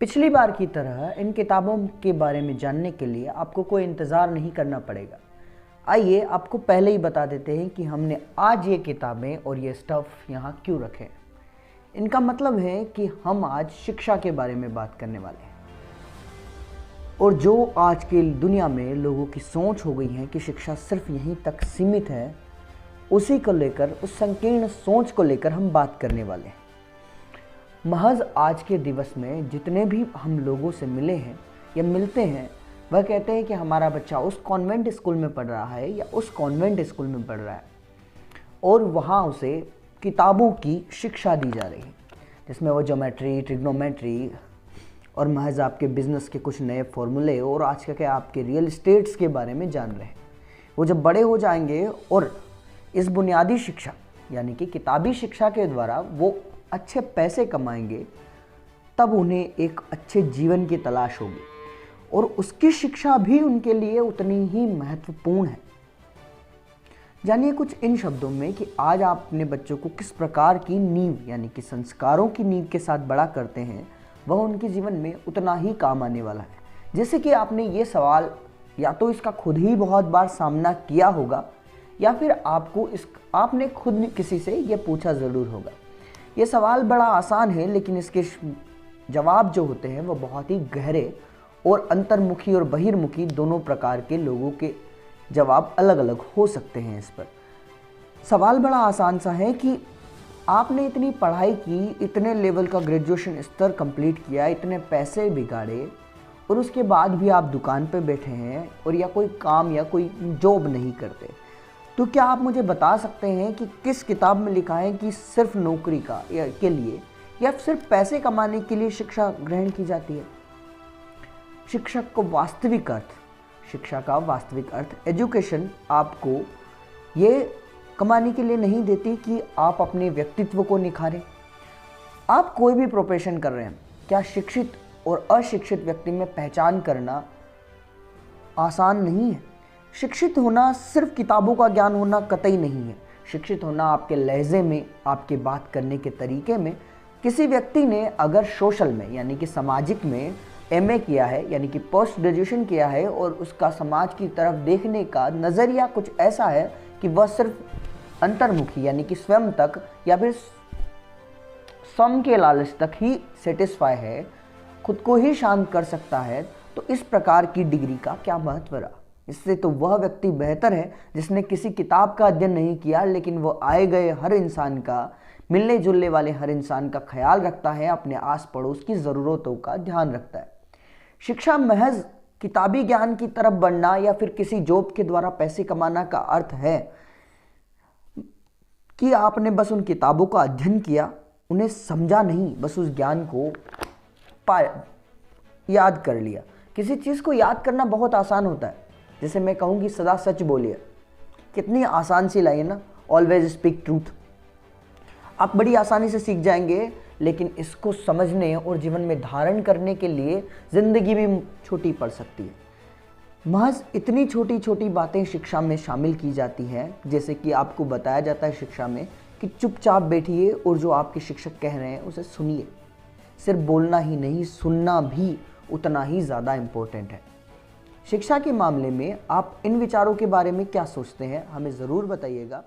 पिछली बार की तरह इन किताबों के बारे में जानने के लिए आपको कोई इंतज़ार नहीं करना पड़ेगा। आइए आपको पहले ही बता देते हैं कि हमने आज ये किताबें और ये स्टफ़ यहाँ क्यों रखे। इनका मतलब है कि हम आज शिक्षा के बारे में बात करने वाले हैं, और जो आज की दुनिया में लोगों की सोच हो गई है कि शिक्षा सिर्फ यहीं तक सीमित है, उसी को लेकर, उस संकीर्ण सोच को लेकर हम बात करने वाले हैं। महज आज के दिवस में जितने भी हम लोगों से मिले हैं या मिलते हैं, वह कहते हैं कि हमारा बच्चा उस कॉन्वेंट स्कूल में पढ़ रहा है या उस कॉन्वेंट स्कूल में पढ़ रहा है, और वहाँ उसे किताबों की शिक्षा दी जा रही है, जिसमें वो ज्योमेट्री, ट्रिग्नोमेट्री और महज आपके बिजनेस के कुछ नए फॉर्मूले और आज के आपके रियल एस्टेट्स के बारे में जान रहे हैं। वो जब बड़े हो जाएंगे और इस बुनियादी शिक्षा यानी कि किताबी शिक्षा के द्वारा वो अच्छे पैसे कमाएंगे, तब उन्हें एक अच्छे जीवन की तलाश होगी, और उसकी शिक्षा भी उनके लिए उतनी ही महत्वपूर्ण है। जानिए कुछ इन शब्दों में कि आज आप अपने बच्चों को किस प्रकार की नींव यानी कि संस्कारों की नींव के साथ बड़ा करते हैं, वह उनके जीवन में उतना ही काम आने वाला है। जैसे कि आपने ये सवाल या तो इसका खुद ही बहुत बार सामना किया होगा, या फिर आपने खुद किसी से ये पूछा ज़रूर होगा। ये सवाल बड़ा आसान है, लेकिन इसके जवाब जो होते हैं वो बहुत ही गहरे, और अंतर्मुखी और बहिर्मुखी दोनों प्रकार के लोगों के जवाब अलग अलग हो सकते हैं। इस पर सवाल बड़ा आसान सा है कि आपने इतनी पढ़ाई की, इतने लेवल का ग्रेजुएशन स्तर कंप्लीट किया, इतने पैसे बिगाड़े, और उसके बाद भी आप दुकान पे बैठे हैं और या कोई काम या कोई जॉब नहीं करते। तो क्या आप मुझे बता सकते हैं कि किस किताब में लिखा है कि सिर्फ नौकरी के लिए या सिर्फ पैसे कमाने के लिए शिक्षा ग्रहण की जाती है? शिक्षा का वास्तविक अर्थ एजुकेशन आपको ये कमाने के लिए नहीं देती कि आप अपने व्यक्तित्व को निखारें। आप कोई भी प्रोफेशन कर रहे हैं, क्या शिक्षित और अशिक्षित व्यक्ति में पहचान करना आसान नहीं है। शिक्षित होना सिर्फ किताबों का ज्ञान होना कतई नहीं है। शिक्षित होना आपके लहजे में, आपके बात करने के तरीके में। किसी व्यक्ति ने अगर सोशल में यानी कि सामाजिक में एमए किया है यानी कि पोस्ट ग्रेजुएशन किया है, और उसका समाज की तरफ देखने का नज़रिया कुछ ऐसा है कि वह सिर्फ अंतर्मुखी यानी कि स्वयं तक या फिर स्वयं के लालच तक ही सेटिस्फाई है, खुद को ही शांत कर सकता है, तो इस प्रकार की डिग्री का क्या महत्व रहा। इससे तो वह व्यक्ति बेहतर है जिसने किसी किताब का अध्ययन नहीं किया, लेकिन वो आए गए हर इंसान का, मिलने जुलने वाले हर इंसान का ख्याल रखता है, अपने आस पड़ोस की ज़रूरतों का ध्यान रखता है। शिक्षा महज किताबी ज्ञान की तरफ बढ़ना या फिर किसी जॉब के द्वारा पैसे कमाना का अर्थ है कि आपने बस उन किताबों का अध्ययन किया, उन्हें समझा नहीं, बस उस ज्ञान को याद कर लिया। किसी चीज़ को याद करना बहुत आसान होता है। जैसे मैं कहूँ कि सदा सच बोलिए, कितनी आसान सी लाइन ना, ऑलवेज स्पीक ट्रूथ। आप बड़ी आसानी से सीख जाएंगे, लेकिन इसको समझने और जीवन में धारण करने के लिए ज़िंदगी भी छोटी पड़ सकती है। महज इतनी छोटी छोटी बातें शिक्षा में शामिल की जाती हैं, जैसे कि आपको बताया जाता है शिक्षा में कि चुपचाप बैठिए और जो आपके शिक्षक कह रहे हैं उसे सुनिए। सिर्फ बोलना ही नहीं, सुनना भी उतना ही ज़्यादा इम्पोर्टेंट है। शिक्षा के मामले में आप इन विचारों के बारे में क्या सोचते हैं, हमें ज़रूर बताइएगा।